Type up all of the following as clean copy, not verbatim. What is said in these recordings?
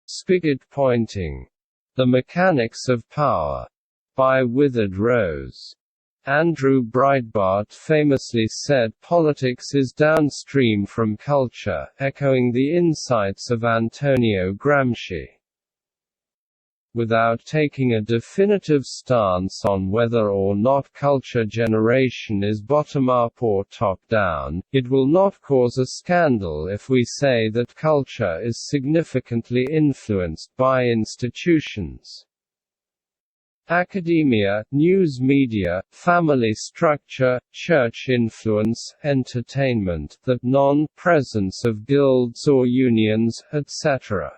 Spigot Pointing. The Mechanics of Power. By Withered Rose. Andrew Breitbart famously said politics is downstream from culture, echoing the insights of Antonio Gramsci. Without taking a definitive stance on whether or not culture generation is bottom-up or top-down, it will not cause a scandal if we say that culture is significantly influenced by institutions. Academia, news media, family structure, church influence, entertainment, the non-presence of guilds or unions, etc.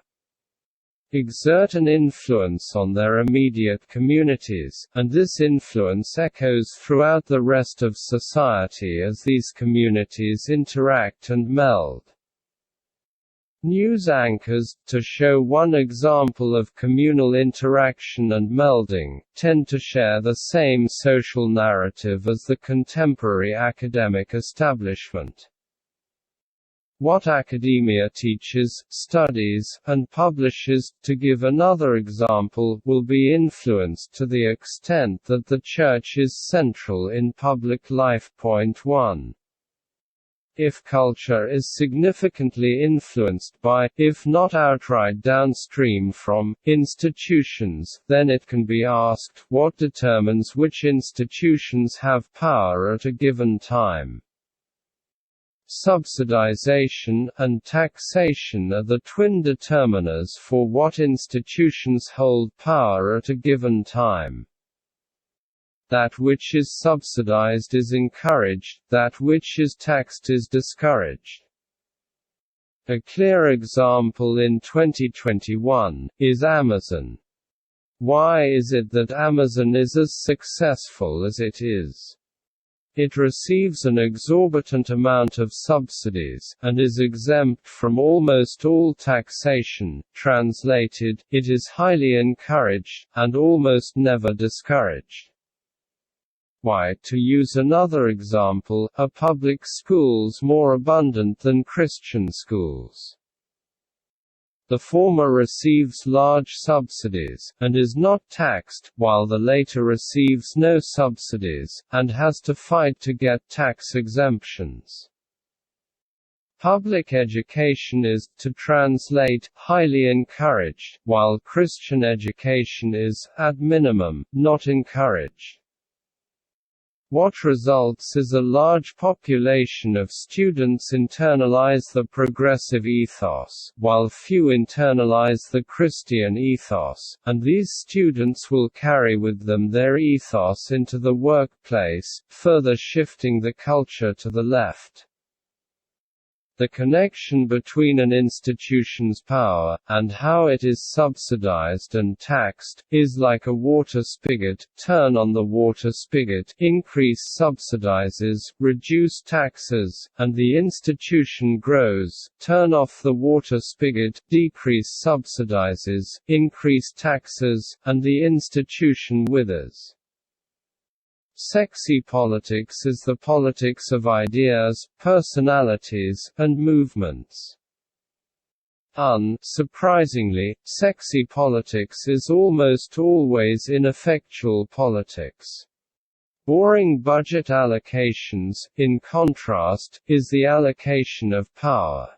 exert an influence on their immediate communities, and this influence echoes throughout the rest of society as these communities interact and meld. News anchors, to show one example of communal interaction and melding, tend to share the same social narrative as the contemporary academic establishment. What academia teaches, studies, and publishes, to give another example, will be influenced to the extent that the Church is central in public life. Point 1. If culture is significantly influenced by, if not outright downstream from, institutions, then it can be asked, what determines which institutions have power at a given time? Subsidization and taxation are the twin determiners for what institutions hold power at a given time. That which is subsidized is encouraged, that which is taxed is discouraged. A clear example in 2021 is Amazon. Why is it that Amazon is as successful as it is? It receives an exorbitant amount of subsidies, and is exempt from almost all taxation. Translated, it is highly encouraged, and almost never discouraged. Why, to use another example, are public schools more abundant than Christian schools? The former receives large subsidies, and is not taxed, while the later receives no subsidies, and has to fight to get tax exemptions. Public education is, to translate, highly encouraged, while Christian education is, at minimum, not encouraged. What results is a large population of students internalize the progressive ethos, while few internalize the Christian ethos, and these students will carry with them their ethos into the workplace, further shifting the culture to the left. The connection between an institution's power, and how it is subsidized and taxed, is like a water spigot. Turn on the water spigot, increase subsidizes, reduce taxes, and the institution grows. Turn off the water spigot, decrease subsidizes, increase taxes, and the institution withers. Sexy politics is the politics of ideas, personalities, and movements. Unsurprisingly, sexy politics is almost always ineffectual politics. Boring budget allocations, in contrast, is the allocation of power.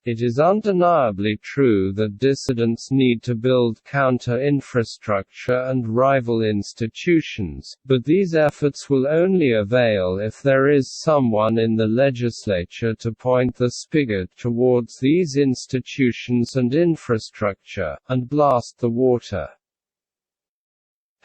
It is undeniably true that dissidents need to build counter-infrastructure and rival institutions, but these efforts will only avail if there is someone in the legislature to point the spigot towards these institutions and infrastructure, and blast the water.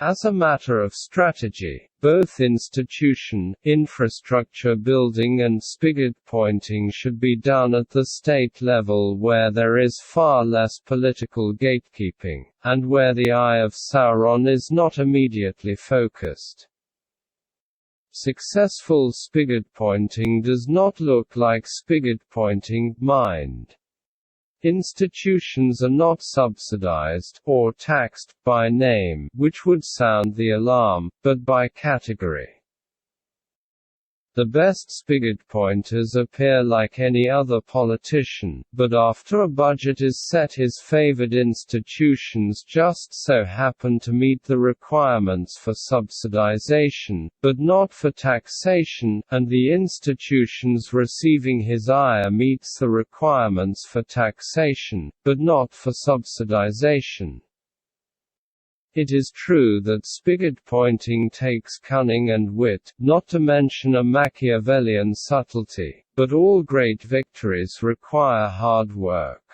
As a matter of strategy, both institution, infrastructure building and spigot pointing should be done at the state level where there is far less political gatekeeping, and where the eye of Sauron is not immediately focused. Successful spigot pointing does not look like spigot pointing, mind. Institutions are not subsidized, or taxed, by name, which would sound the alarm, but by category. The best spigot pointers appear like any other politician, but after a budget is set his favored institutions just so happen to meet the requirements for subsidization, but not for taxation, and the institutions receiving his ire meets the requirements for taxation, but not for subsidization. It is true that spigot pointing takes cunning and wit, not to mention a Machiavellian subtlety, but all great victories require hard work.